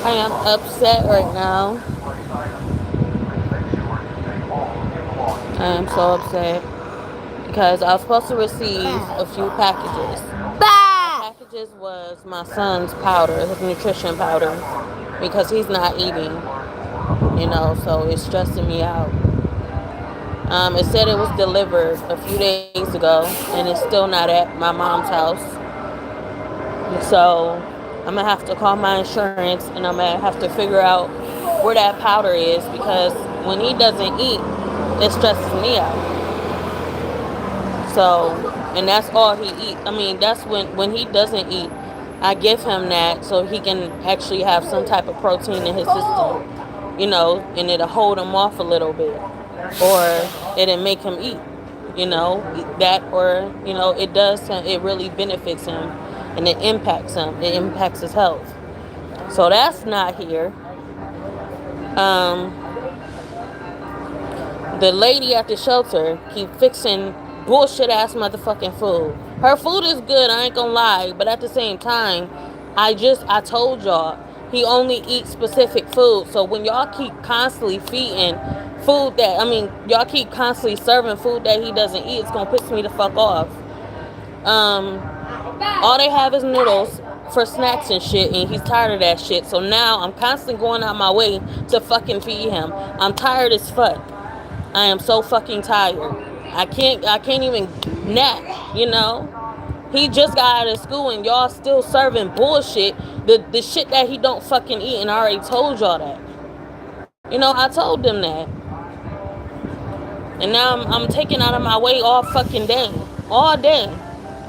I am upset right now. I am so upset because I was supposed to receive a few packages. The packages was my son's powder, his nutrition powder, because he's not eating, so it's stressing me out. It said it was delivered a few days ago, and it's still not at my mom's house. So I'm going to have to call my insurance, and I'm going to have to figure out where that powder is, because when he doesn't eat, it stresses me out. So, and that's all he eats. I mean, that's when he doesn't eat, I give him that so he can actually have some type of protein in his system, and it'll hold him off a little bit, or it'll make him eat, that, or, it really benefits him, and it impacts him. It impacts his health. So that's not here. The lady at the shelter keep fixing bullshit ass motherfucking food. Her food is good, I ain't gonna lie, but at the same time, I told y'all, he only eats specific food. So when y'all keep constantly feeding food y'all keep constantly serving food that he doesn't eat, it's gonna piss me the fuck off. All they have is noodles for snacks and shit, and he's tired of that shit. So now I'm constantly going out my way to fucking feed him. I'm tired as fuck. I am so fucking tired. I can't even nap, He just got out of school and y'all still serving bullshit. The shit that he don't fucking eat, and I already told y'all that. I told them that. And now I'm taking out of my way all fucking day. All day.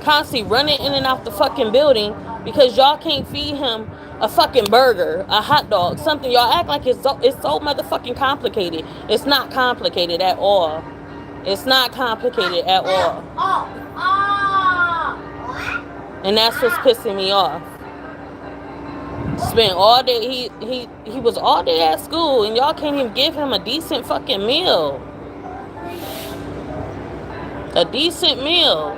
Constantly running in and out the fucking building because y'all can't feed him a fucking burger, a hot dog, something. Y'all act like it's so motherfucking complicated. It's not complicated at all. It's not complicated at all. And that's what's pissing me off. Spent all day, he was all day at school, and y'all can't even give him a decent fucking meal. A decent meal.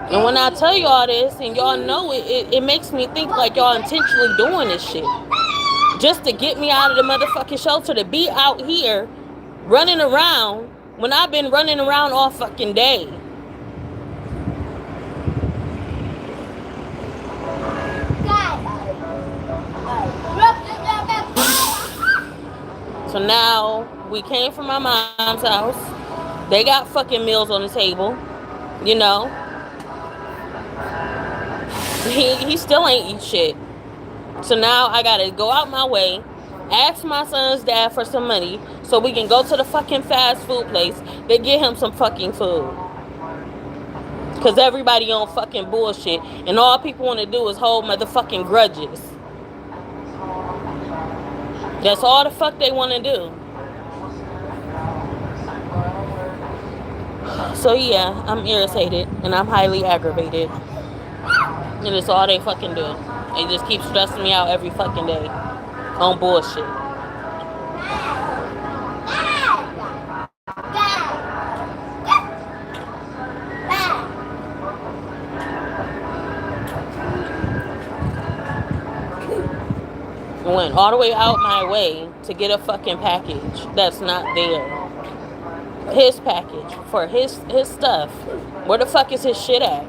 And when I tell y'all this, and y'all know it makes me think like y'all intentionally doing this shit. Just to get me out of the motherfucking shelter, to be out here running around when I've been running around all fucking day. So now we came from my mom's house. They got fucking meals on the table. You know. He still ain't eat shit. So now I gotta go out my way, ask my son's dad for some money so we can go to the fucking fast food place. They get him some fucking food. Because everybody on fucking bullshit. And all people want to do is hold motherfucking grudges. That's all the fuck they want to do. So yeah, I'm irritated and I'm highly aggravated. And it's all they fucking do. They just keep stressing me out every fucking day on bullshit. I went all the way out my way to get a fucking package that's not there. His package for his stuff. Where the fuck is his shit at?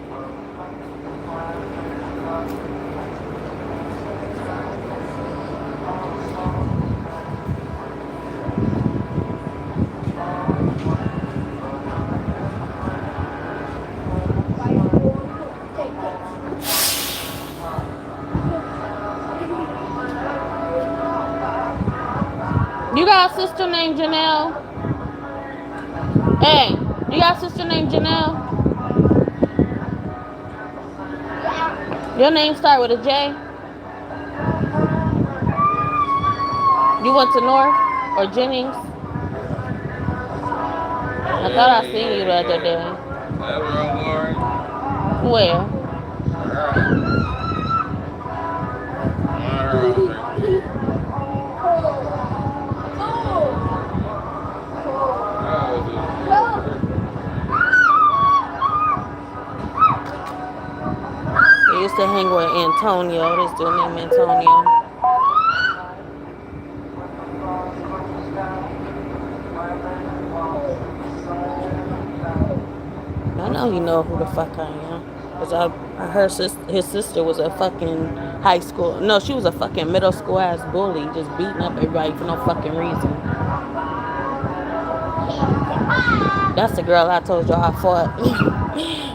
You got a sister named Janelle? Hey, you got a sister named Janelle? Your name start with a J? You went to North or Jennings? I thought I seen you the other day. Where? I used to hang with Antonio. This dude named Antonio. I know you know who the fuck I am. Because I heard his sister was a fucking high school. No, she was a fucking middle school ass bully. Just beating up everybody for no fucking reason. That's the girl I told y'all I fought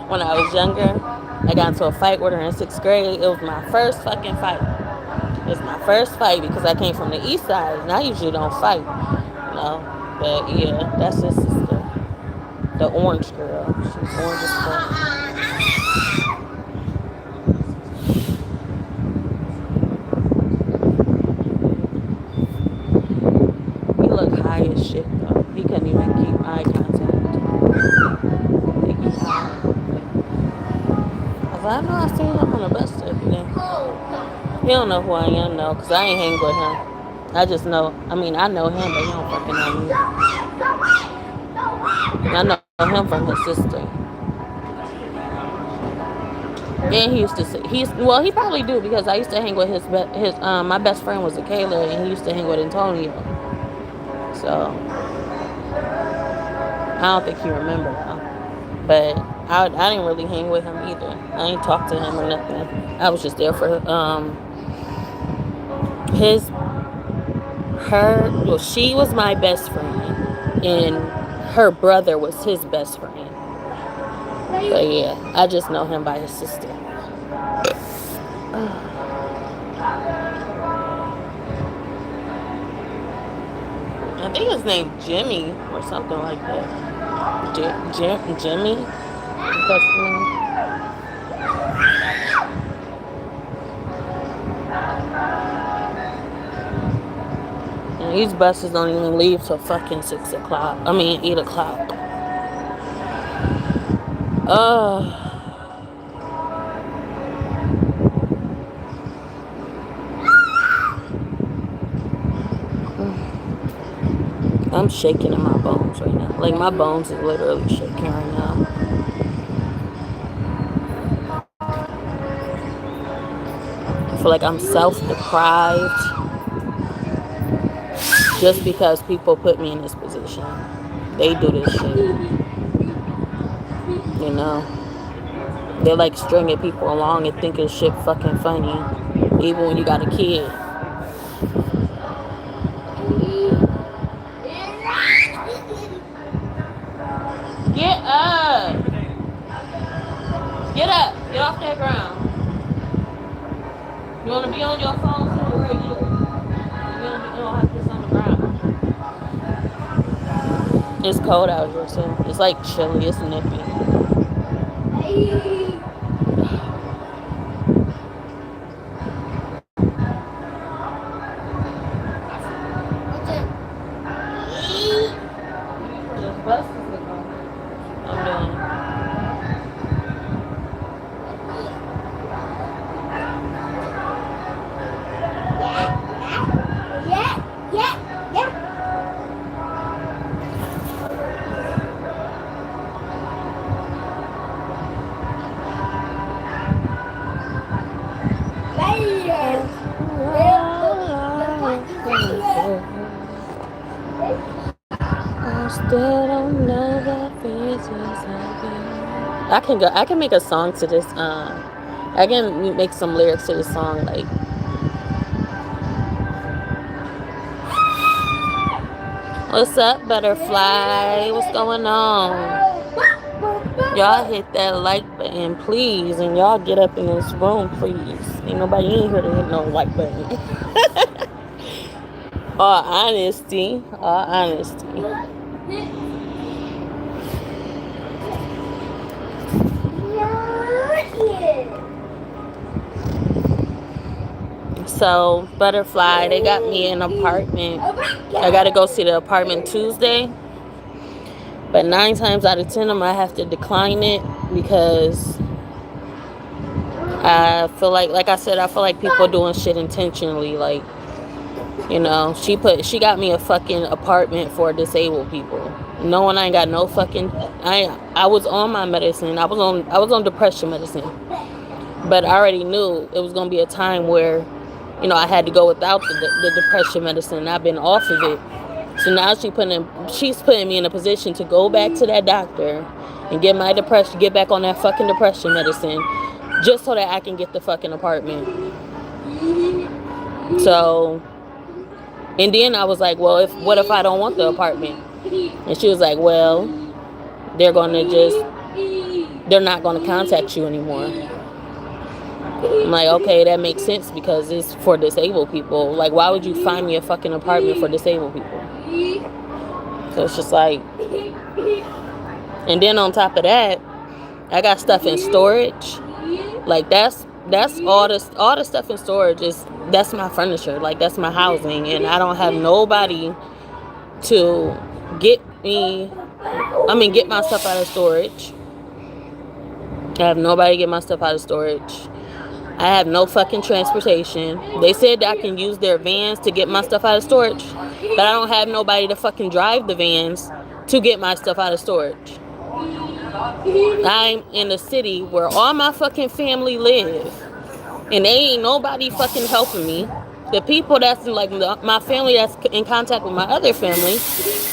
when I was younger. I got into a fight with her in 6th grade. It was my first fucking fight. It was my first fight because I came from the east side and I usually don't fight. No. But yeah, that's his sister. The orange girl. She's orange as fuck. He looked high as shit though. He couldn't even keep eye contact. I know I seen him on the bus every day. He don't know who I am though, cause I ain't hang with him. I just know. I mean, I know him, but he don't fucking know me. I know him from his sister. And he used to say he probably do because I used to hang with my best friend was a Kayla and he used to hang with Antonio. So I don't think he remember though. But I didn't really hang with him either. I ain't talk to him or nothing. I was just there for she was my best friend and her brother was his best friend. But yeah, I just know him by his sister. I think his name Jimmy or something like that. Jimmy? That's his name. And these buses don't even leave till fucking 6 o'clock. 8 o'clock. I'm shaking in my bones right now. Like my bones is literally shaking right now. I feel like I'm self-deprived just because people put me in this position. They do this shit. You know, they like stringing people along and thinking shit fucking funny, even when you got a kid. Get up! Get up! Get off that ground. You want to be on your phone too, right here? You don't have this on the ground. It's cold out here, so it's like chilly. It's nippy. I can make a song to this. I can make some lyrics to this song, like, what's up, butterfly? What's going on? Y'all hit that like button, please, and y'all get up in this room, please. Ain't nobody in here to hit no like button. All honesty. So, butterfly, they got me an apartment. I gotta go see the apartment Tuesday. But 9 times out of 10 of them, I have to decline it because I feel like I said, I feel like people doing shit intentionally. Like, you know, she got me a fucking apartment for disabled people. Knowing I ain't got no fucking, I was on my medicine. I was on depression medicine. But I already knew it was gonna be a time where, you know, I had to go without the depression medicine. I've been off of it. So now she's putting me in a position to go back to that doctor and get back on that fucking depression medicine just so that I can get the fucking apartment. So, and then I was like, well, what if I don't want the apartment? And she was like, well, they're not gonna contact you anymore. I'm like, okay, that makes sense because it's for disabled people. Like, why would you find me a fucking apartment for disabled people? So it's just like, and then on top of that, I got stuff in storage. Like, that's all the stuff in storage that's my furniture. Like, that's my housing, and I don't have nobody to get my stuff out of storage. I have nobody to get my stuff out of storage. I have no fucking transportation. They said that I can use their vans to get my stuff out of storage, but I don't have nobody to fucking drive the vans to get my stuff out of storage. I'm in a city where all my fucking family live, and they ain't nobody fucking helping me. The people that's like my family that's in contact with my other family,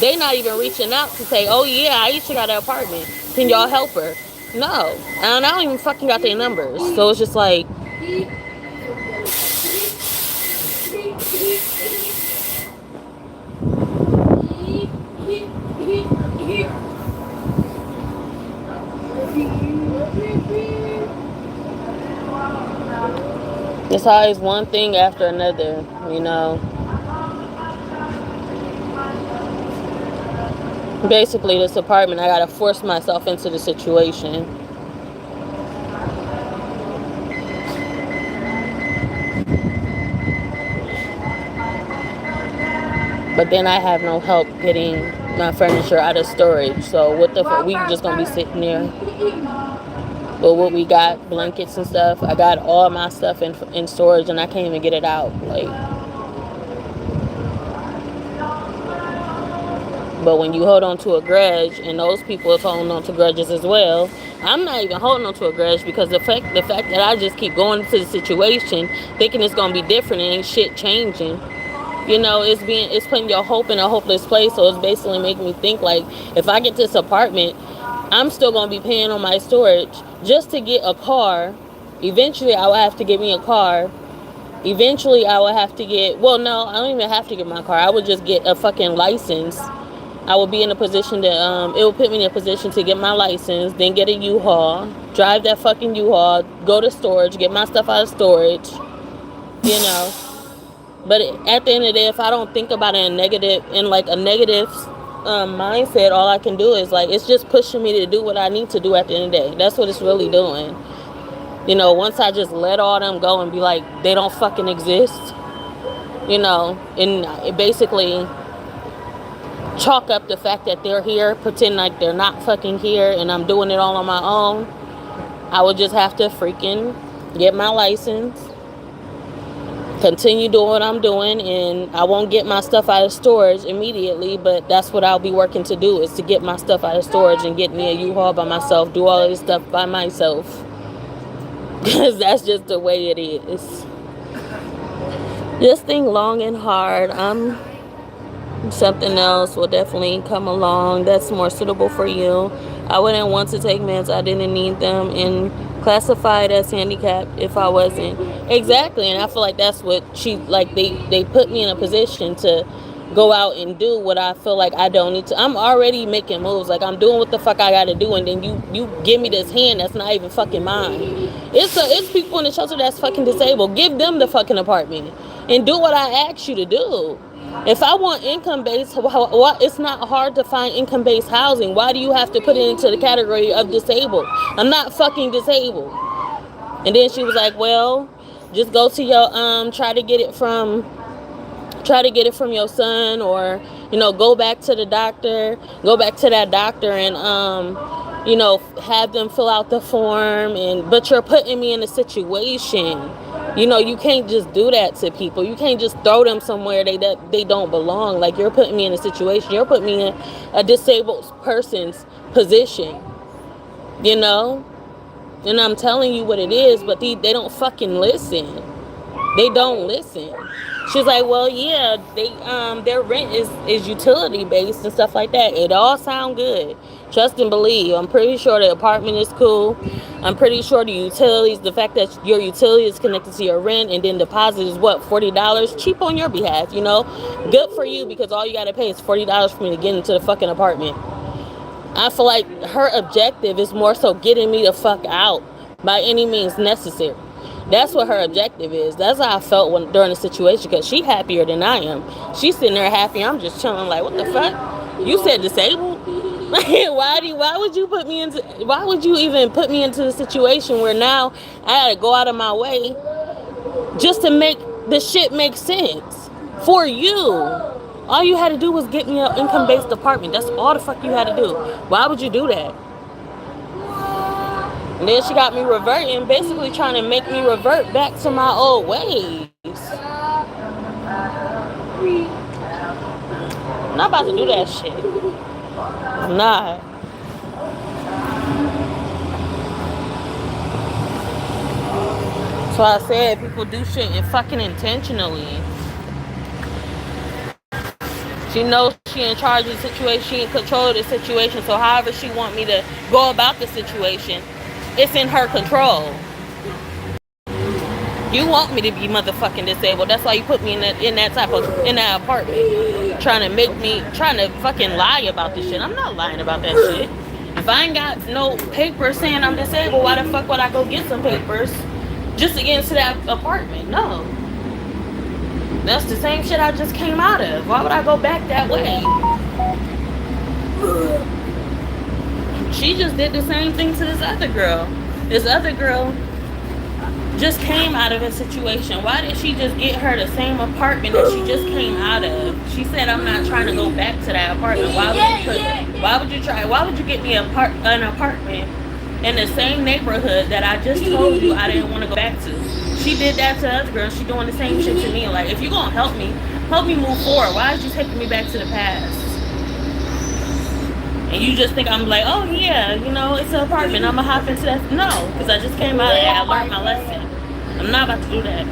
they not even reaching out to say, oh yeah, Aisha got an apartment. Can y'all help her? No. And I don't even fucking got their numbers. So it's just like, it's always one thing after another, you know. Basically, this apartment, I gotta force myself into the situation. But then I have no help getting my furniture out of storage. So what the fuck? We just gonna be sitting there. But what we got, blankets and stuff, I got all my stuff in storage and I can't even get it out. Like, but when you hold on to a grudge, and those people are holding on to grudges as well, I'm not even holding on to a grudge because the fact that I just keep going into the situation thinking it's gonna be different and ain't shit changing. You know, it's putting your hope in a hopeless place. So it's basically making me think like, if I get this apartment, I'm still gonna be paying on my storage just to get a car. Eventually, I will have to get me a car. Eventually, I will have to get. Well, no, I don't even have to get my car. I would just get a fucking license. I will be in a position to. It will put me in a position to get my license, then get a U-Haul, drive that fucking U-Haul, go to storage, get my stuff out of storage. You know. But at the end of the day, if I don't think about it in a negative mindset, all I can do is like, it's just pushing me to do what I need to do at the end of the day. That's what it's really doing. You know, once I just let all them go and be like, they don't fucking exist, you know, and it basically chalk up the fact that they're here, pretend like they're not fucking here, and I'm doing it all on my own, I would just have to freaking get my license, continue doing what I'm doing, and I won't get my stuff out of storage immediately, but that's what I'll be working to do, is to get my stuff out of storage and get me a U-Haul by myself, do all of this stuff by myself, because that's just the way it is. Just think long and hard. Something else will definitely come along that's more suitable for you. I wouldn't want to take meds I didn't need them and classified as handicapped if I wasn't. Exactly, and I feel like that's what they put me in a position to go out and do what I feel like I don't need to. I'm already making moves, like I'm doing what the fuck I gotta do, and then you give me this hand that's not even fucking mine. It's people in the shelter that's fucking disabled. Give them the fucking apartment and do what I asked you to do. If I want income-based, it's not hard to find income-based housing. Why do you have to put it into the category of disabled? I'm not fucking disabled. And then she was like, well, just go to your, try to get it from your son, or, you know, go back to that doctor and, you know, have them fill out the form, but you're putting me in a situation. You know, you can't just do that to people. You can't just throw them somewhere they don't belong. Like, you're putting me in a situation. You're putting me in a disabled person's position. You know? And I'm telling you what it is, but they don't fucking listen. They don't listen. She's like, well, yeah, their rent is utility based and stuff like that. It all sound good. Trust and believe. I'm pretty sure the apartment is cool. I'm pretty sure the utilities, the fact that your utility is connected to your rent, and then deposit is what, $40? Cheap on your behalf, you know? Good for you, because all you gotta pay is $40 for me to get into the fucking apartment. I feel like her objective is more so getting me the fuck out by any means necessary. That's what her objective is. That's how I felt during the situation, because she happier than I am. She's sitting there happy. I'm just chilling like, what the fuck? You said disabled? Why would you even put me into the situation where now I had to go out of my way just to make the shit make sense for you? All you had to do was get me an income-based apartment. That's all the fuck you had to do. Why would you do that? And then she got me reverting, basically trying to make me revert back to my old ways. I'm not about to do that shit. I'm not. So I said people do shit and fucking intentionally. She knows she in charge of the situation, she in control of the situation, so however she want me to go about the situation, it's in her control. You want me to be motherfucking disabled. That's why you put me in that apartment. Trying to fucking lie about this shit. I'm not lying about that shit. If I ain't got no papers saying I'm disabled, why the fuck would I go get some papers just to get into that apartment? No. That's the same shit I just came out of. Why would I go back that way? She just did the same thing to this other girl. This other girl just came out of a situation. Why did she just get her the same apartment that she just came out of? She said, I'm not trying to go back to that apartment. Why would you get me an apartment in the same neighborhood that I just told you I didn't want to go back to? She did that to other girls. She doing the same shit to me. Like, if you're gonna help me move forward. Why is you taking me back to the past? And you just think I'm like, oh yeah, you know, it's an apartment, I'm gonna hop into that. No, because I just came out of it. I learned my lesson. I'm not about to do that.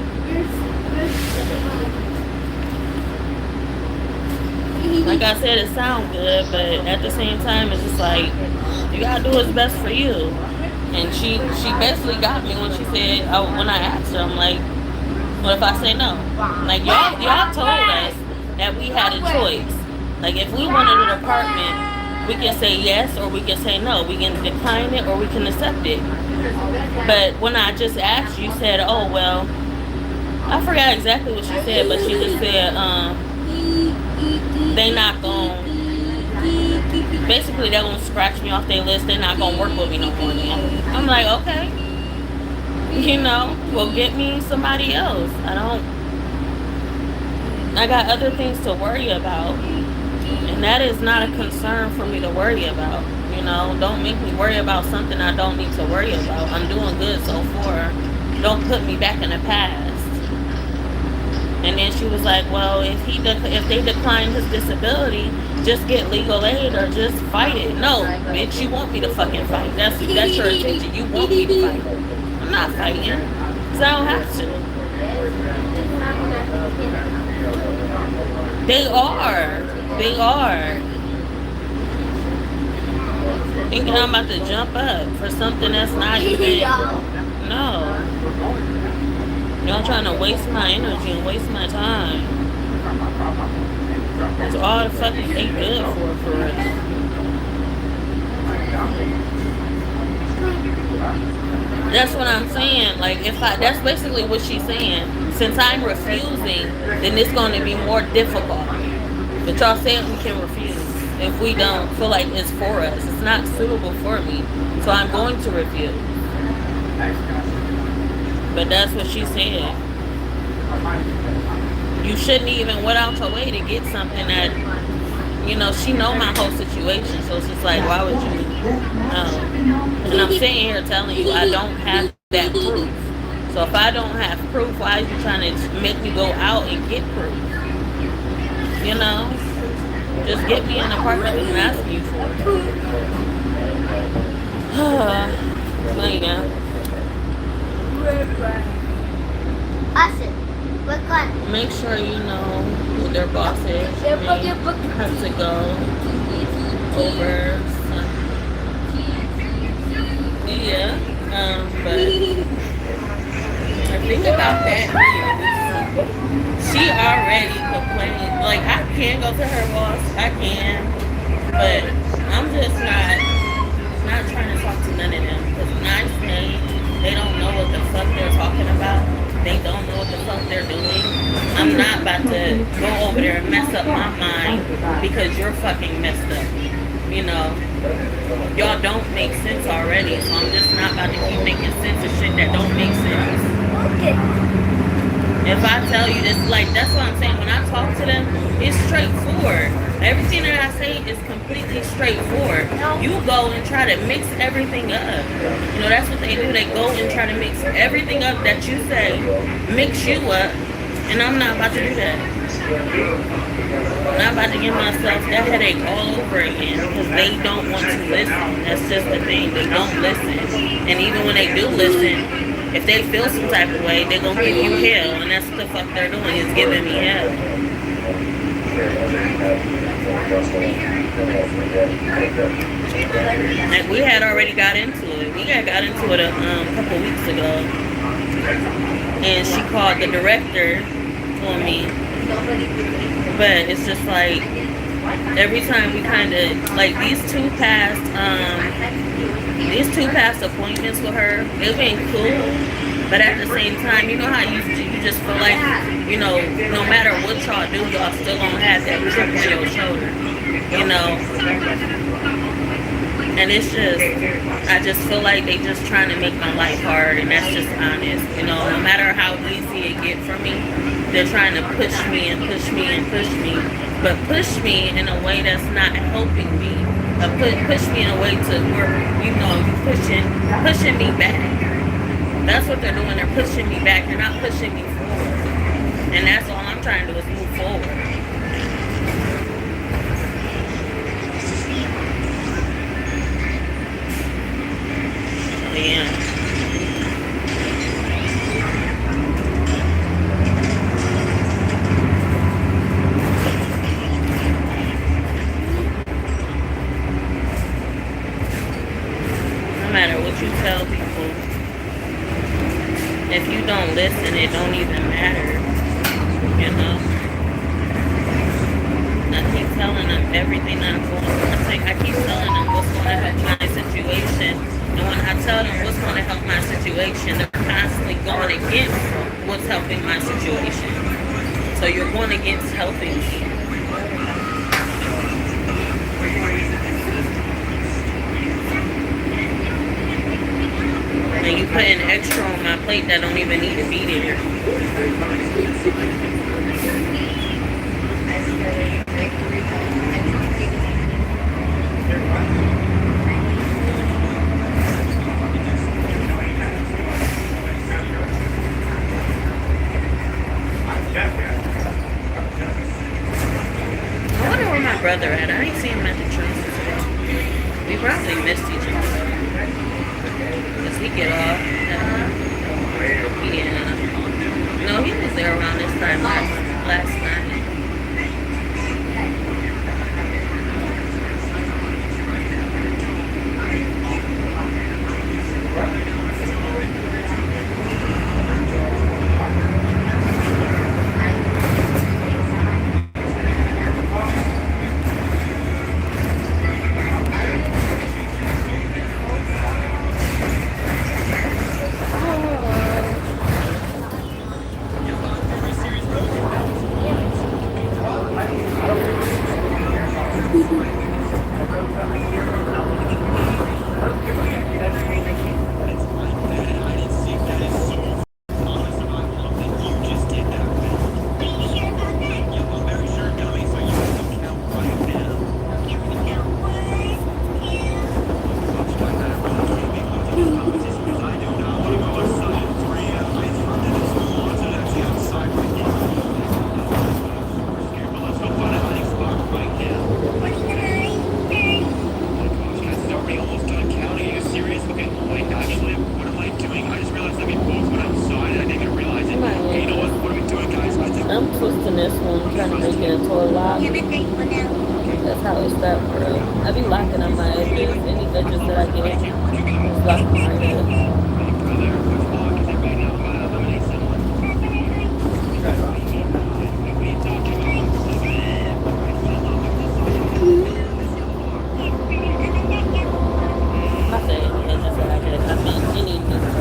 Like I said, it sounds good, but at the same time, it's just like you gotta do what's best for you. And she basically got me when she said, oh, when I asked her, I'm like, what if I say no? Like y'all told us that we had a choice. Like if we wanted an apartment, we can say yes or we can say no. We can decline it or we can accept it. But when I just asked, you said, oh well, I forgot exactly what she said, but she just said, they not gonna, basically they're gonna scratch me off their list. They're not gonna work with me no more. Then I'm like, okay, well, get me somebody else. I got other things to worry about, and that is not a concern for me to worry about. Don't make me worry about something I don't need to worry about. I'm doing good so far. Don't put me back in the past. And then she was like, well, if they decline his disability, just get legal aid or just fight it. No, bitch, you want me to fucking fight. That's your intention. You want me to fight. I'm not fighting, because I don't have to. They are. Thinking I'm about to jump up for something that's not even, no. Y'all trying to waste my energy and waste my time. That's all the fucking they good for us. That's what I'm saying. Like, that's basically what she's saying. Since I'm refusing, then it's going to be more difficult. But y'all saying we can refuse if we don't feel like it's for us. It's not suitable for me. So I'm going to refuse. But that's what she said. You shouldn't even went out your way to get something that, she know my whole situation. So it's just like, why would you? And I'm sitting here telling you I don't have that proof. So if I don't have proof, why are you trying to make me go out and get proof? Just get me an apartment and ask you for it. But yeah. Make sure you know who their boss is. Have to go over some. Yeah. But I think about that. She already complained. Like, I can go to her boss. I can. But I'm just not trying to talk to none of them. Because when I say they don't know what the fuck they're talking about, they don't know what the fuck they're doing, I'm not about to go over there and mess up my mind because you're fucking messed up. Y'all don't make sense already, so I'm just not about to keep making sense of shit that don't make sense. If I tell you this, like, that's what I'm saying. When I talk to them, it's straightforward. Everything that I say is completely straightforward. You go and try to mix everything up. That's what they do. They go and try to mix everything up that you say, mix you up, and I'm not about to do that. I'm not about to give myself that headache all over again because they don't want to listen. That's just the thing. They don't listen. And even when they do listen, if they feel some type of way, they're going to give you hell. And that's what the fuck they're doing, is giving me hell. Like, we had already got into it. We got into it a couple weeks ago. And she called the director on me. But it's just like, every time we kind of, like, these two past appointments with her, they've been cool. But at the same time, you know how you just feel like, no matter what y'all do, y'all still gonna have that chip on your shoulder, And it's just, I just feel like they just trying to make my life hard, and that's just honest. No matter how easy it get for me, they're trying to push me and push me and push me, but push me in a way that's not helping me. Push me in a way to where, you pushing me back. That's what they're doing. They're pushing me back. They're not pushing me forward. And that's all I'm trying to do, is move forward. Yeah. you tell people. If you don't listen, it don't even matter, you know. I keep telling them everything that I'm going through. I keep telling them what's going to help my situation. And when I tell them what's going to help my situation, they're constantly going against what's helping my situation. So you're going against helping me. And you putting extra on my plate that don't even need to be there. I wonder where my brother at. I ain't seen him at the train today. We probably missed each other. Does he get off? Yeah. No, he was there around this time last night. I'm twisting this one, trying to make it into a lock. That's how it's that for real. I be locking up my edges. Any edges that I get, just lock them right up. I say any edges that I get. I mean any edges.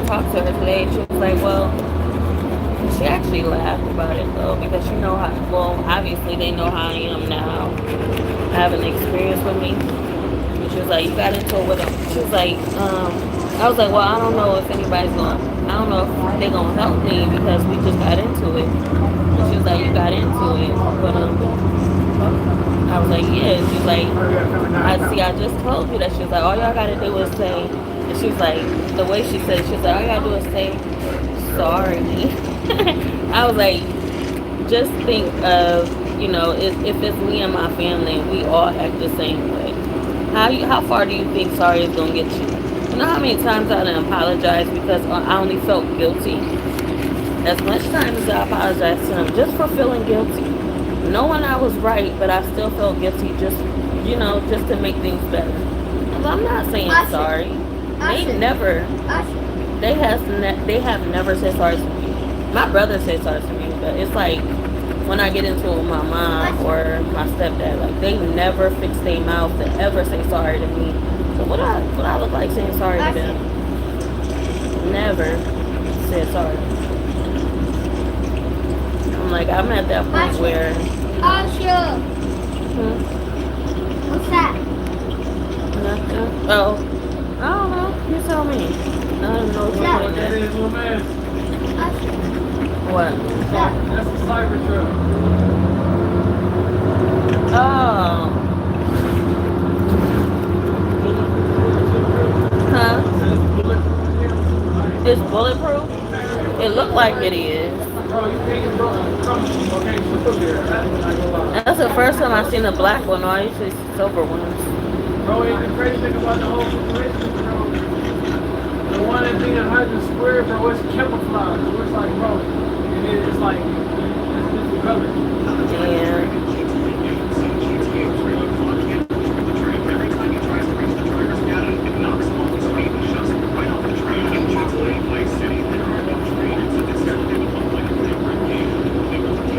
Talked to her today. She was like, well, she actually laughed about it though, because you know how, well, obviously they know how I am now, having experience with me. And she was like, you got into it with them. She was like, I was like, well, I don't know if anybody's I don't know if they're gonna help me because we just got into it. And she was like, you got into it, but I was like, yeah. She's like, I just told you that. She was like, all y'all gotta do is say. And she was like, the way she said it, she was like, all you gotta do is say sorry. I was like, just think of, you know, if it's me and my family, we all act the same way. How far do you think sorry is gonna get you? You know how many times I done apologized because I only felt guilty? As much time as I apologized to them just for feeling guilty, knowing I was right, but I still felt guilty just, you know, just to make things better. I'm not saying sorry. They have never said sorry to me. My brother said sorry to me, but it's like when I get into it with my mom or my stepdad, like they never fix their mouth to ever say sorry to me. So what I look like saying sorry to them? Never said sorry. I'm like, I'm at that point where what's that? Nothing. Oh, I don't know. You tell me. I don't know what that is. What? That's the cyber truck. Oh. Huh? It's bulletproof? It looked like it is. That's the first time I've seen a black one. I usually see silver ones. Bro, the crazy thing about the whole situation, bro, the one that thing that hides square, bro, it's camouflage. So it's like, bro, it's like, it's different colors. Yeah.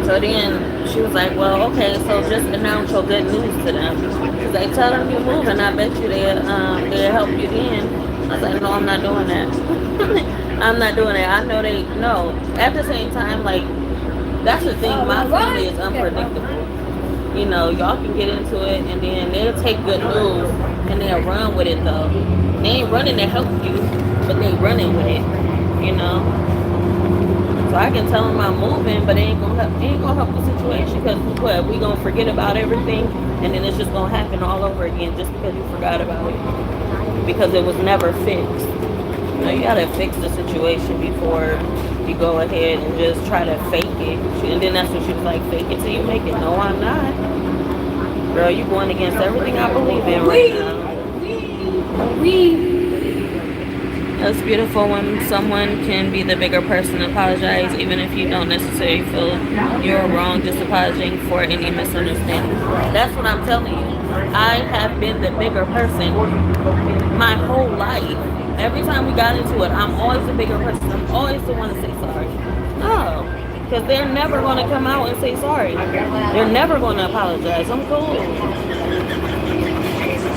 So then she was like, well, okay, so just announce your good news to them. Because they tell them you're moving, I bet you they'll help you then. I was like, no, I'm not doing that. I'm not doing that. I know they know. At the same time, like, that's the thing, my family is unpredictable. You know, y'all can get into it and then they'll take good news and they'll run with it though. They ain't running to help you, but they running with it, you know. So I can tell them I'm moving, but it ain't gonna help the situation because what, we gonna forget about everything and then it's just gonna happen all over again just because you forgot about it. Because it was never fixed. You know, you gotta fix the situation before you go ahead and just try to fake it. And then that's what she was like, fake it till you make it. No, I'm not. Girl, you going against everything I believe in right now. It's beautiful when someone can be the bigger person, apologize, even if you don't necessarily feel you're wrong, just apologizing for any misunderstanding. That's what I'm telling you. I have been the bigger person my whole life. Every time we got into it, I'm always the bigger person. I'm always the one to say sorry. No, because they're never going to come out and say sorry. They're never going to apologize. I'm cool.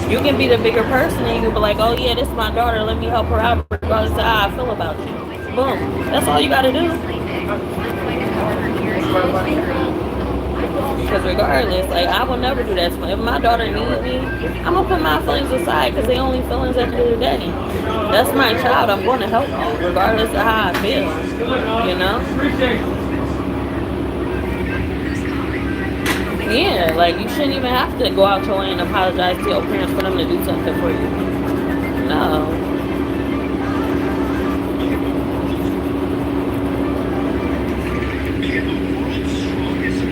You can be the bigger person and you'll be like, oh yeah, this is my daughter, let me help her out regardless of how I feel about you. Boom. That's all you gotta do. Because regardless, like, I will never do that. If my daughter needs me, I'm gonna put my feelings aside because they only feelings at the end of the day. That's my child. I'm going to help you regardless of how I feel. You know? Yeah, like, you shouldn't even have to go out your way and apologize to your parents for them to do something for you. No.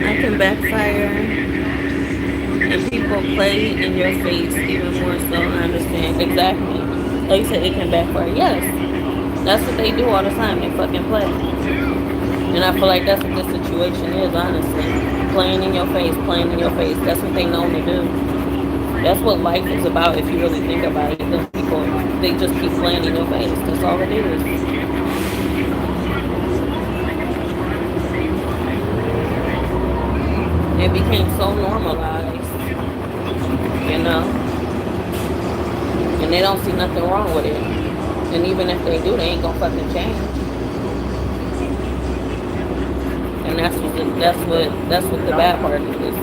I can backfire and people play in your face even more so. I understand. Exactly. Like you said, it can backfire. Yes. That's what they do all the time. They fucking play. And I feel like that's what this situation is, honestly. Playing in your face, playing in your face. That's what they know to do. That's what life is about if you really think about it. Those people, they just keep playing in your face. That's all it is. It became so normalized, you know? And they don't see nothing wrong with it. And even if they do, they ain't gonna fucking change. And that's what the bad part is.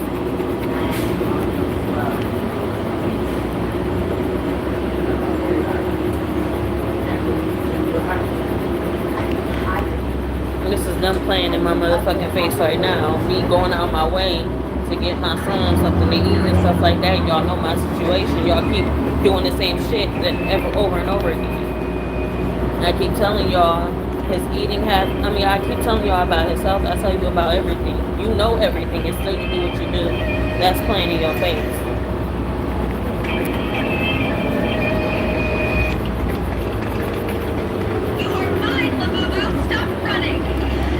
And this is them playing in my motherfucking face right now. Me going out my way to get my son something to eat and stuff like that. Y'all know my situation. Y'all keep doing the same shit over and over again. And I keep telling y'all his eating I keep telling y'all about his health. I tell you about everything. You know everything, and still you do what you do. That's playing in your face. Stop running.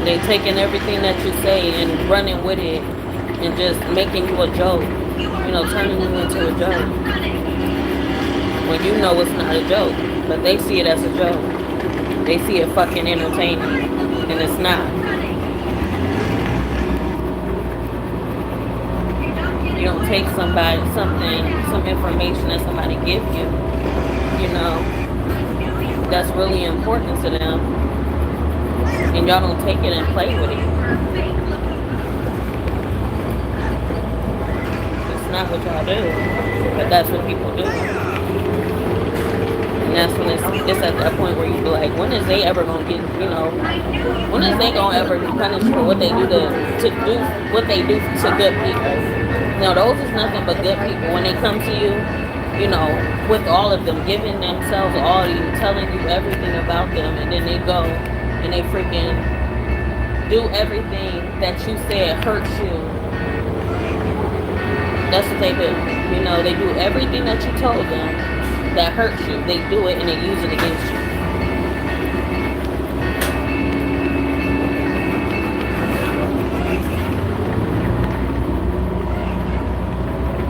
They taking everything that you say and running with it and just making you a joke. You know, turning you into a joke. when you know it's not a joke, but they see it as a joke. They see it fucking entertaining, and it's not. You don't take some information that somebody gives you, that's really important to them, and y'all don't take it and play with it. It's not what y'all do, but that's what people do. And that's when it's at that point where you be like, when is they ever gonna get, when is they gonna ever be punished for what they do to do what they do to good people? Those is nothing but good people. When they come to you, with all of them, giving themselves all to you, telling you everything about them, and then they go and they freaking do everything that you said hurts you. That's what they do. They do everything that you told them that hurts you. They do it and they use it against you.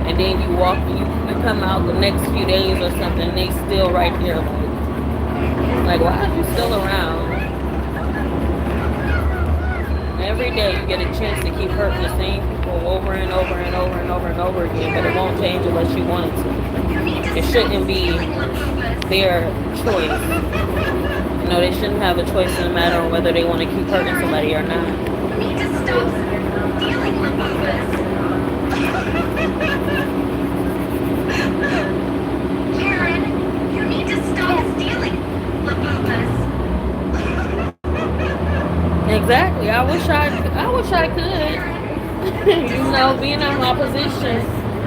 And then you come out the next few days or something, and they still right there, like why are you still around? Every day you get a chance to keep hurting the same people over and over and over and over and over again, but it won't change unless you want it to. It shouldn't be their choice. They shouldn't have a choice in the matter of whether they want to keep hurting somebody or not. You need to stop dealing with this. Karen, you need to stop stealing Labubas. Exactly. I wish I could. Being in my position,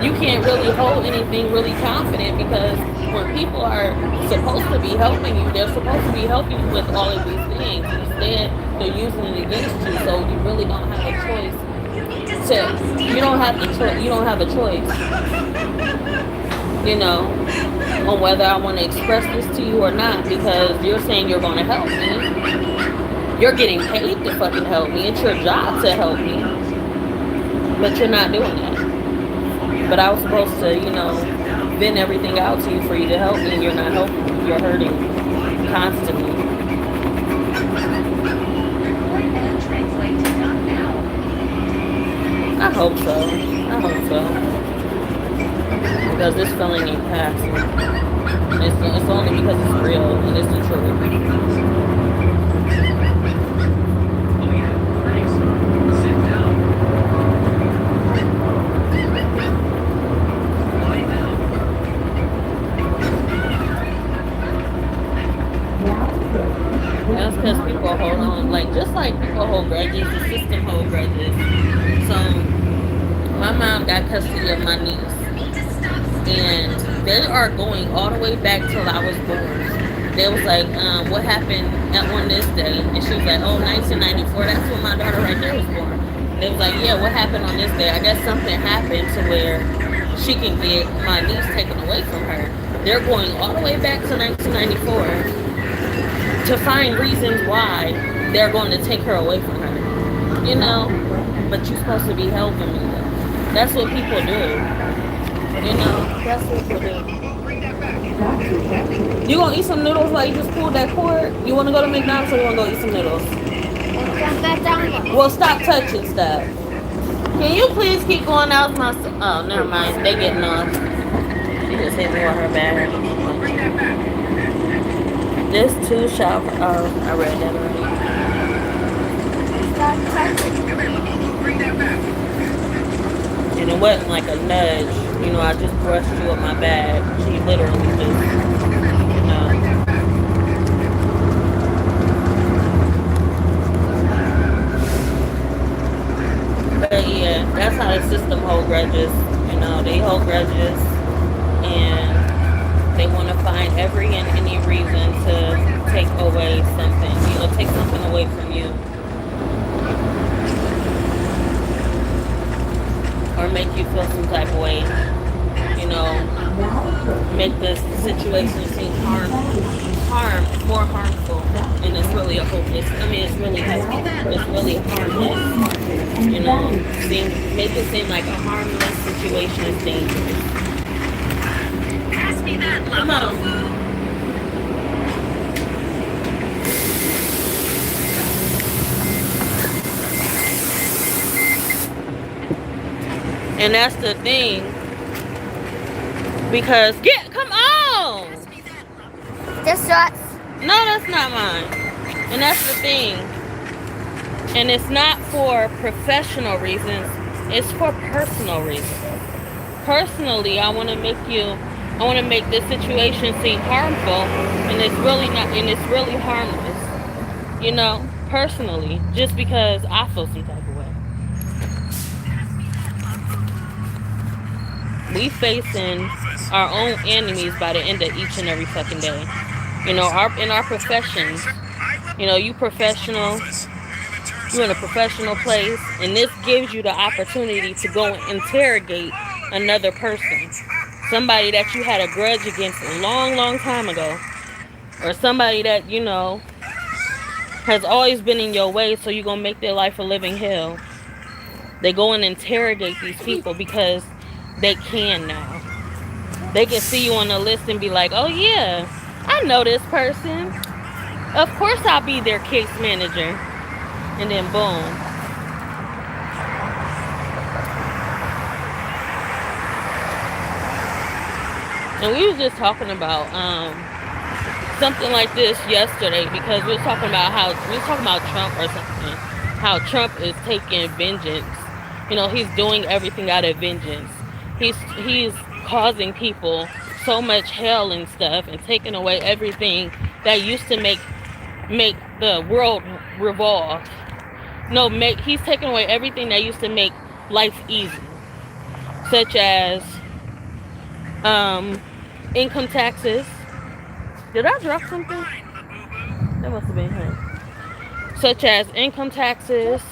you can't really hold anything really confident, because when people are supposed to be helping you, they're supposed to be helping you with all of these things. Instead, they're using it against you, so you really don't have a choice. You don't have a choice. On whether I want to express this to you or not, because you're saying you're going to help me. You're getting paid to fucking help me. It's your job to help me. But you're not doing that. But I was supposed to, vent everything out to you for you to help me, and you're not helping me. You're hurting constantly. I hope so. Because this feeling ain't passing. It's only because it's real and it's the truth. That's because people hold on, just like people hold grudges, the system hold grudges. So, my mom got custody of my niece, and they are going all the way back till I was born. They was like, what happened on this day? And she was like, 1994, that's when my daughter right there was born. They was like, yeah, what happened on this day? I guess something happened to where she can get my niece taken away from her. They're going all the way back to 1994. To find reasons why they're going to take her away from her. But you're supposed to be helping me, though. That's what people do. That's what people do. You gonna eat some noodles while you just pulled that cord? You wanna go to McDonald's or you wanna go eat some noodles? Well, stop touching stuff. Can you please keep going out my... Oh, never mind. They getting off. She just hit me with her bag. This too shall... Oh, I read that already. And it wasn't like a nudge. I just brushed you with my bag. She literally just, But yeah, that's how the system hold grudges. They hold grudges. And they want to find every and any reason to take away something. Take something away from you. Or make you feel some type of way. Make the situation seem more harmful. And it's really it's really harmless. Make it seem like a harmless situation is dangerous. Come on. And that's the thing. Because, come on! This sucks. No, that's not mine. And that's the thing. And it's not for professional reasons. It's for personal reasons. Personally, I want to make this situation seem harmful, and it's really not, and it's really harmless. You know, personally, just because I feel some type of way. We facing our own enemies by the end of each and every fucking day. You know, in our professions. You know, you professional. You're in a professional place, and this gives you the opportunity to go and interrogate another person. Somebody that you had a grudge against a long, long time ago. Or somebody that, you know, has always been in your way, so you're going to make their life a living hell. They go and interrogate these people because they can now. They can see you on the list and be like, oh yeah, I know this person. Of course I'll be their case manager. And then boom. And we was just talking about something like this yesterday, because we was talking about Trump or something. How Trump is taking vengeance. You know, he's doing everything out of vengeance. He's causing people so much hell and stuff, and taking away everything that used to make the world revolve. No, he's taking away everything that used to make life easy, such as income taxes. Did I drop something? That must have been him. Such as income taxes.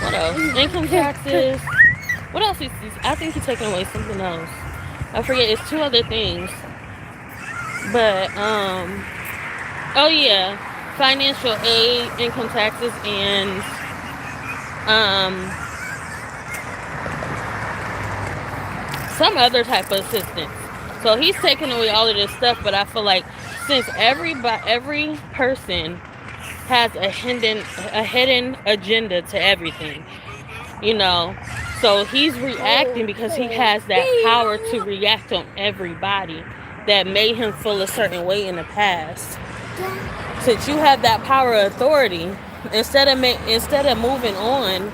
What else? Income taxes. What else? I think he's taking away something else. I forget. It's 2 other things. But oh yeah, financial aid, income taxes, and some other type of assistance. So he's taking away all of this stuff, but I feel like since every person has a hidden agenda to everything, you know, so he's reacting because he has that power to react on everybody that made him feel a certain way in the past. Since you have that power of authority, instead of moving on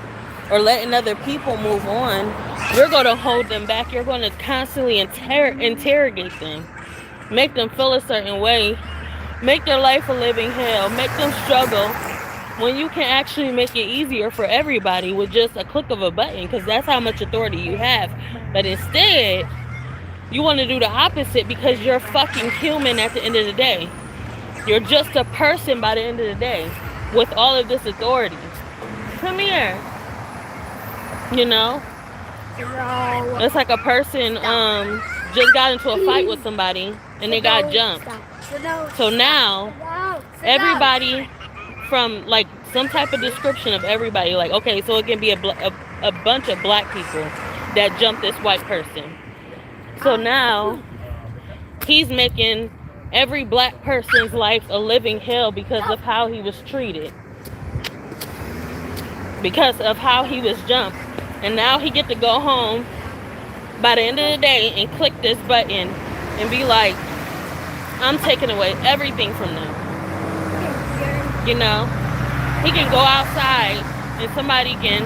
or letting other people move on, you're going to hold them back. You're going to constantly interrogate them, make them feel a certain way, make their life a living hell, make them struggle, when you can actually make it easier for everybody with just a click of a button, because that's how much authority you have. But instead, you want to do the opposite because you're fucking human at the end of the day. You're just a person by the end of the day with all of this authority. Come here. You know? It's like a person just got into a fight with somebody and they got jumped. So now, everybody from like some type of description of everybody, like, okay, so it can be a bunch of black people that jumped this white person. So now, he's making every black person's life a living hell because of how he was treated. Because of how he was jumped. And now he get to go home by the end of the day and click this button and be like, I'm taking away everything from them. You know? He can go outside and somebody can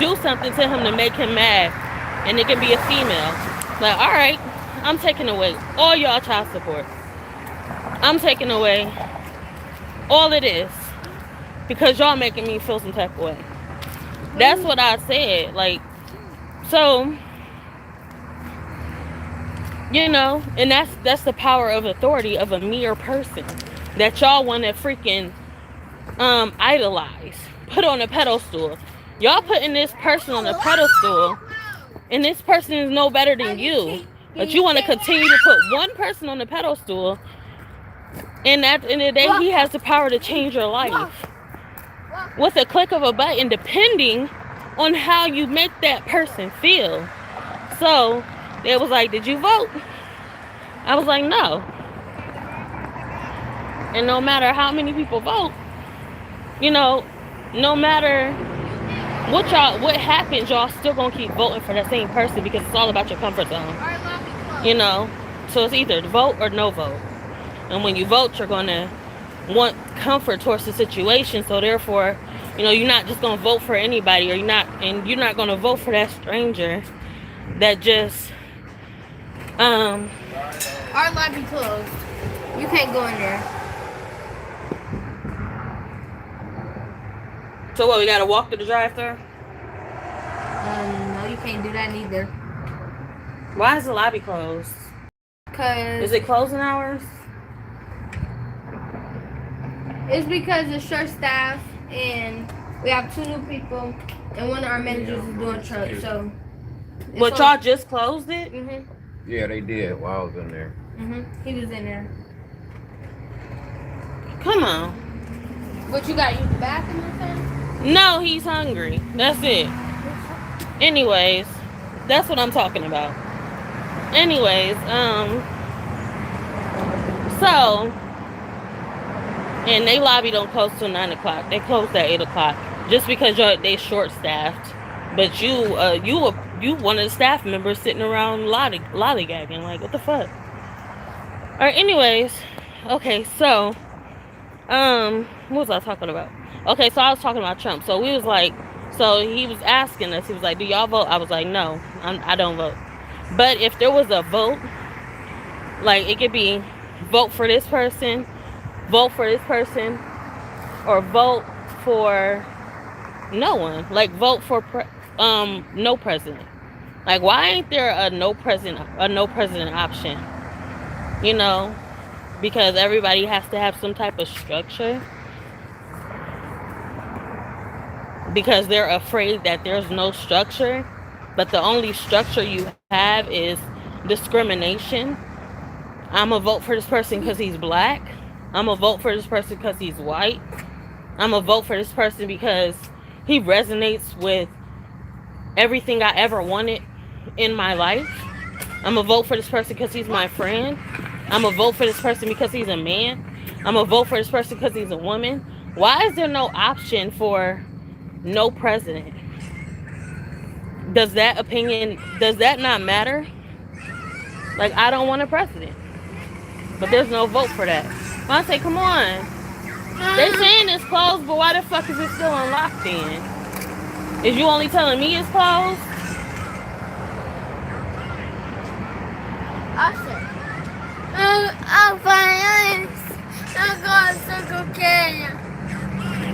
do something to him to make him mad. And it can be a female. Like, all right, I'm taking away all y'all child support. I'm taking away all of this because y'all making me feel some type of way. That's what I said. Like, so, you know, and that's the power of authority of a mere person that y'all want to freaking idolize, put on a pedestal. Y'all putting this person on a pedestal. And this person is no better than you. But you want to continue to put one person on the pedestal. And at the end of the day, he has the power to change your life. With a click of a button, depending on how you make that person feel. So, they was like, did you vote? I was like, no. And no matter how many people vote, you know, no matter what happens, y'all still gonna keep voting for that same person because it's all about your comfort zone. You know, so it's either vote or no vote. And when you vote, you're gonna want comfort towards the situation. So therefore, you know, you're not just gonna vote for anybody, or you're not gonna vote for that stranger that just Our lobby closed. You can't go in there. So what, we gotta walk to the drive-thru? No, you can't do that neither. Why is the lobby closed? Is it closing hours? It's because it's short staff and we have 2 new people and one of our managers is doing truck, so. But y'all just closed it? Mhm. Yeah, they did while I was in there. Mhm. He was in there. Come on. What, you got to use the bathroom or something? No, he's hungry. That's it. Anyways, that's what I'm talking about. Anyways, so, and they lobby don't close till 9 o'clock. They close at 8 o'clock just because they short staffed. But you one of the staff members sitting around lollygagging. Like, what the fuck? Alright, anyways, okay, so, what was I talking about? Okay, so I was talking about Trump. So we was like, so he was asking us, he was like, do y'all vote? I was like, no, I don't vote. But if there was a vote, like, it could be vote for this person, or vote for no one. Like, vote for no president. Like, why ain't there a no president option? You know, because everybody has to have some type of structure. Because they're afraid that there's no structure, but the only structure you have is discrimination. I'm gonna vote for this person because he's black. I'm gonna vote for this person because he's white. I'm gonna vote for this person because he resonates with everything I ever wanted in my life. I'm gonna vote for this person because he's my friend. I'm gonna vote for this person because he's a man. I'm gonna vote for this person because he's a woman. Why is there no option for no president? Does that not matter? Like, I don't want a president, but there's no vote for that. I say, come on. They saying it's closed, but why the fuck is it still unlocked then? Is you only telling me it's closed? Awesome. I'm fine. I'm going to Circle K.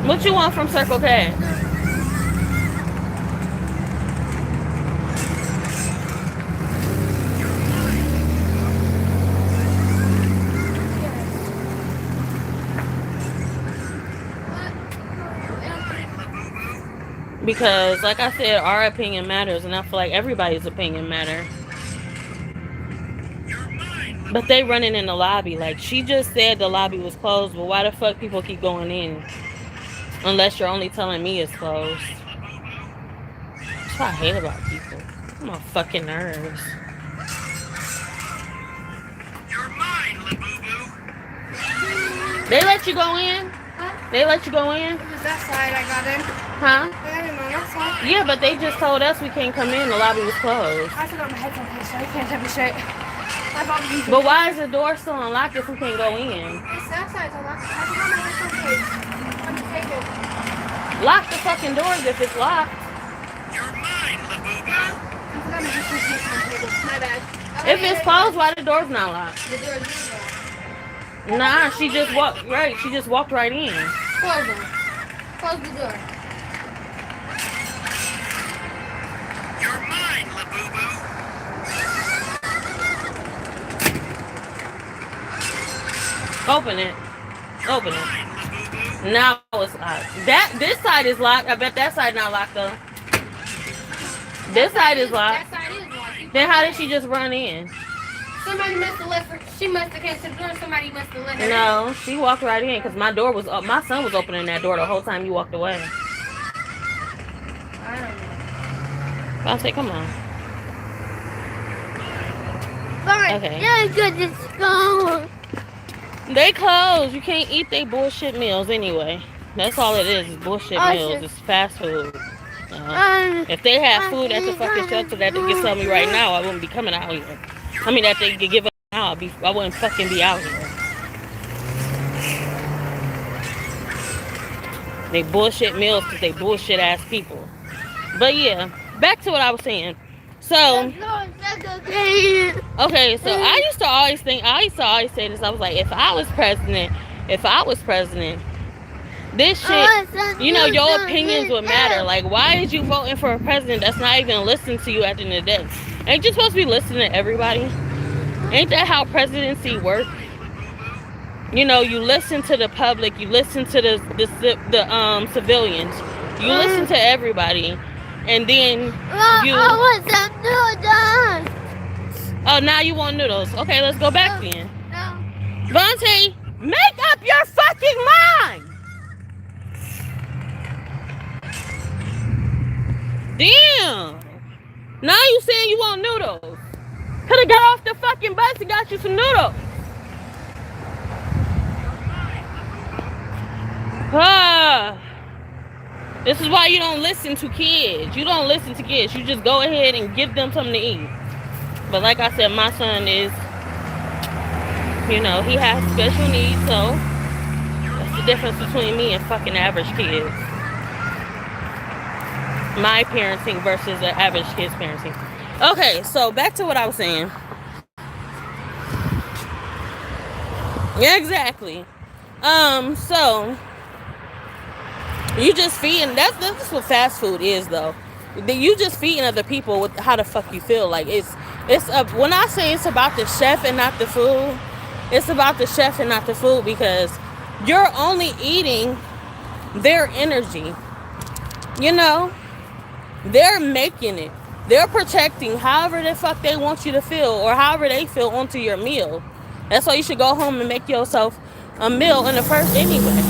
What you want from Circle K? Because, like I said, our opinion matters, and I feel like everybody's opinion matters. But they running in the lobby. Like, she just said the lobby was closed, but why the fuck people keep going in? Unless you're only telling me it's closed. That's what I hate about people. I'm on fucking nerves. They let you go in? Huh? They let you go in? It was that side I got in. Huh? I didn't know that side. Yeah, but they just told us we can't come in. The lobby was closed. I took out my headphone case, so I can't tell me straight. My phone is But why is the door still unlocked if we can't go in? It's that side's unlocked. I took out my headphone case. I'm just taking. Lock the fucking doors if it's locked. You're mine, Labubu. I forgot my headphone case on the table. My bad. If it's closed, why the door's not locked? The door is locked. Nah, she just walked right. She just walked right in. Close it. Close the door. You're mine, Labubu. Open it. Open it. Now it's locked. This side is locked. I bet that side not locked though. This side is locked. That side is locked. Then how did she just run in? Somebody must have left her. She must have came to the door. Somebody must have let her. No, she walked right in because my door was up. My son was opening that door the whole time you walked away. I don't know. I'll say, come on. Fine. Okay. Yeah, good. Let's go. They closed. You can't eat they bullshit meals anyway. That's all it is bullshit meals. It's fast food. If they had food at the fucking shelter that they could sell me right now, I wouldn't be coming out here. I mean, that they could give us now, I wouldn't fucking be out here. They bullshit meals because they bullshit ass people. But yeah, back to what I was saying. So, okay, so I used to always say this. I was like, if I was president, this shit, you know, your opinions would matter. Like, why is you voting for a president that's not even listening to you at the end of the day? Ain't you supposed to be listening to everybody? Ain't that how presidency works? You know, you listen to the public, you listen to the civilians, you listen to everybody, and then you. I want some noodles. Oh, now you want noodles? Okay, let's go back then. No. Vontae, make up your fucking mind. Damn. Now you saying you want noodles? Could have got off the fucking bus and got you some noodles. This is why you don't listen to kids. You don't listen to kids. You just go ahead and give them something to eat. But like I said, my son is, you know, he has special needs, so that's the difference between me and fucking average kids. My parenting versus the average kid's parenting. Okay, so back to what I was saying. Yeah, exactly. So you just feeding. That's what fast food is, though. You just feeding other people with how the fuck you feel. Like it's when I say it's about the chef and not the food, it's about the chef and not the food, because you're only eating their energy. You know, they're making it. They're protecting however the fuck they want you to feel, or however they feel onto your meal. That's why you should go home and make yourself a meal in the first anyway.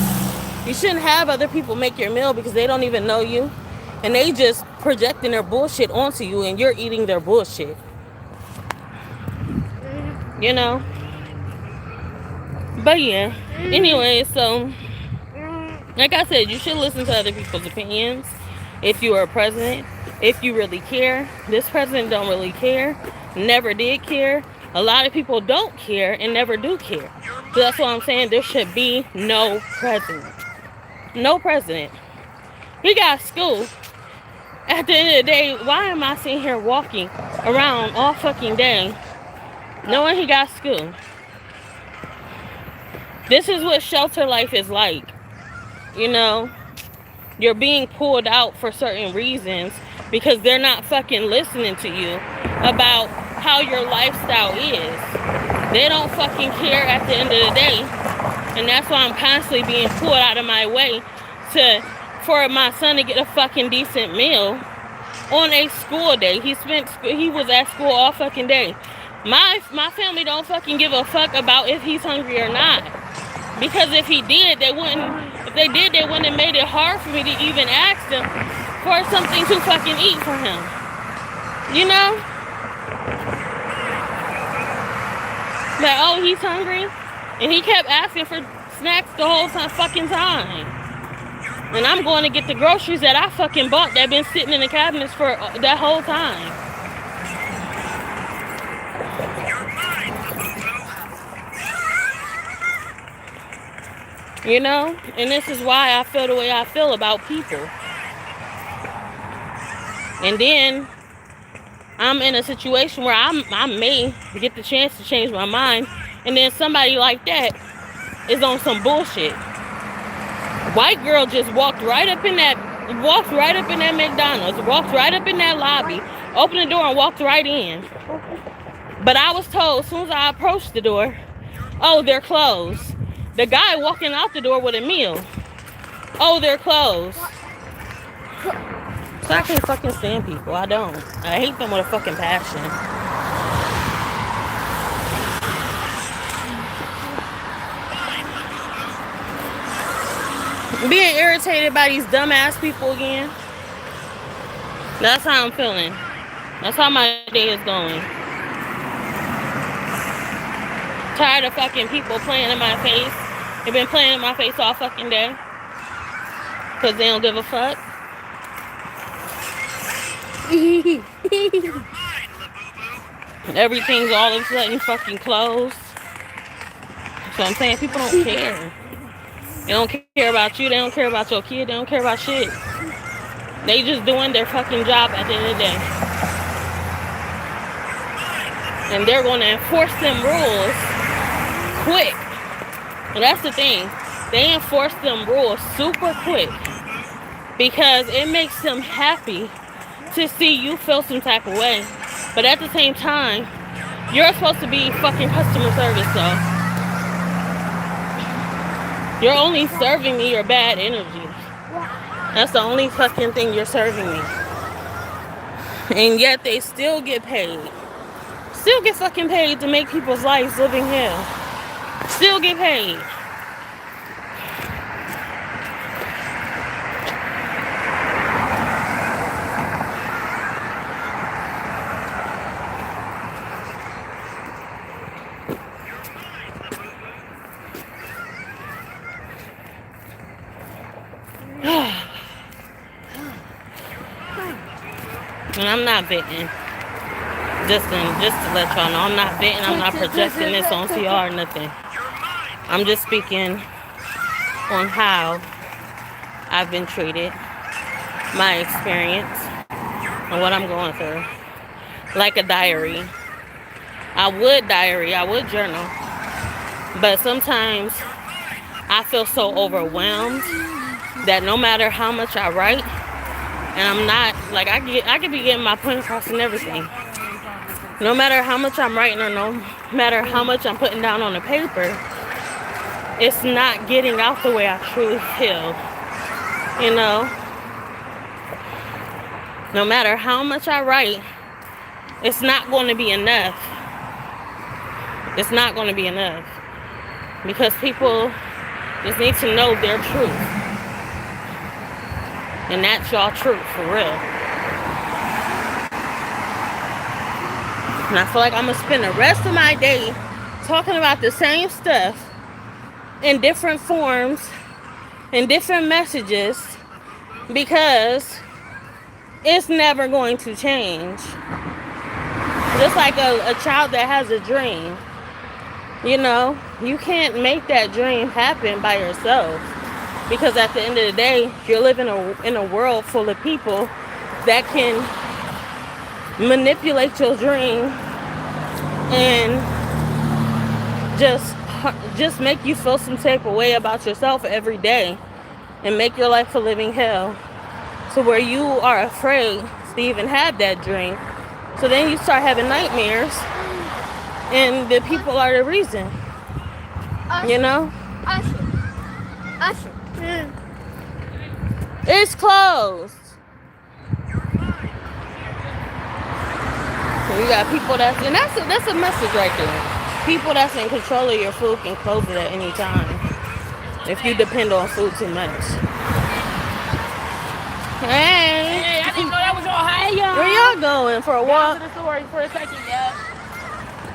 You shouldn't have other people make your meal because they don't even know you, and they just projecting their bullshit onto you, and you're eating their bullshit. You know? But yeah. Anyway, so like I said, you should listen to other people's opinions. If you are a president, if you really care. This president don't really care. Never did care. A lot of people don't care and never do care. So that's what I'm saying. There should be no president. No president. He got school. At the end of the day, why am I sitting here walking around all fucking day knowing he got school? This is what shelter life is like. You know, you're being pulled out for certain reasons because they're not fucking listening to you about how your lifestyle is. They don't fucking care at the end of the day. And that's why I'm constantly being pulled out of my way for my son to get a fucking decent meal on a school day. He was at school all fucking day. My family don't fucking give a fuck about if he's hungry or not. Because if they did, they wouldn't have made it hard for me to even ask them for something to fucking eat for him. You know? Like, oh, he's hungry? And he kept asking for snacks the whole fucking time. And I'm going to get the groceries that I fucking bought that been sitting in the cabinets for that whole time. You know? And this is why I feel the way I feel about people. And then I'm in a situation where I may get the chance to change my mind, and then somebody like that is on some bullshit. White girl just walked right up in that McDonald's, walked right up in that lobby, opened the door and walked right in. But I was told as soon as I approached the door, oh, they're closed. The guy walking out the door with a meal, oh, they're closed. So I can't fucking stand people. I don't. I hate them with a fucking passion. Being irritated by these dumbass people again. That's how I'm feeling. That's how my day is going. Tired of fucking people playing in my face. They've been playing in my face all fucking day. Because they don't give a fuck. Everything's all of a sudden fucking closed. So I'm saying people don't care. They don't care about you. They don't care about your kid. They don't care about shit. They just doing their fucking job at the end of the day. And they're going to enforce them rules quick. And that's the thing. They enforce them rules super quick. Because it makes them happy to see you feel some type of way. But at the same time, you're supposed to be fucking customer service, though. You're only serving me your bad energy. That's the only fucking thing you're serving me. And yet they still get paid. Still get fucking paid to make people's lives living hell. Still get paid. And I'm not venting. Just to let y'all know, I'm not venting. I'm not projecting this on CR or nothing. I'm just speaking on how I've been treated, my experience, and what I'm going through. Like a diary. I would journal. But sometimes I feel so overwhelmed that no matter how much I write, and I'm not, like, I could be getting my point across and everything. No matter how much I'm writing or no matter how much I'm putting down on the paper, it's not getting out the way I truly feel. You know? No matter how much I write, it's not going to be enough. It's not going to be enough. Because people just need to know their truth. And that's y'all truth, for real. And I feel like I'm going to spend the rest of my day talking about the same stuff in different forms, in different messages, because it's never going to change. Just like a child that has a dream. You know, you can't make that dream happen by yourself. Because at the end of the day, you're living in a world full of people that can manipulate your dream and just make you feel some type of way about yourself every day and make your life a living hell to where you are afraid to even have that dream. So then you start having nightmares, and the people are the reason. You know? Usher. It's closed. So you got people that's a message right there. People that's in control of your food can close it at any time if you depend on food too much. Hey, I didn't know that was your high, y'all. Where y'all going for a walk? To the story for a second, yeah.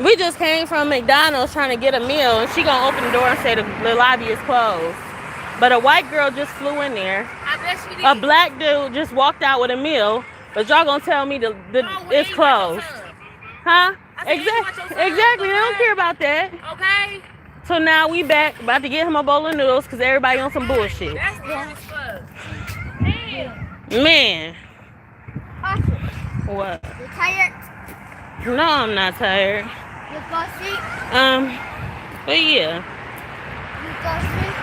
We just came from McDonald's trying to get a meal, and she gonna open the door and say the lobby is closed. But a white girl just flew in there. I bet she did. A black dude just walked out with a meal, but y'all gonna tell me it's closed. Huh? Exactly. They don't care about that. Okay. So now we back, about to get him a bowl of noodles because everybody on some bullshit. That's dumb as fuck. Damn. Man. Usher. What? You tired? No, I'm not tired. You go sleep? But yeah. You go sleep?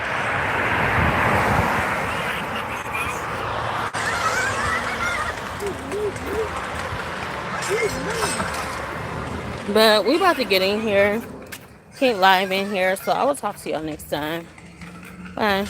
But we about to get in here. Can't live in here, so I will talk to y'all next time. Bye.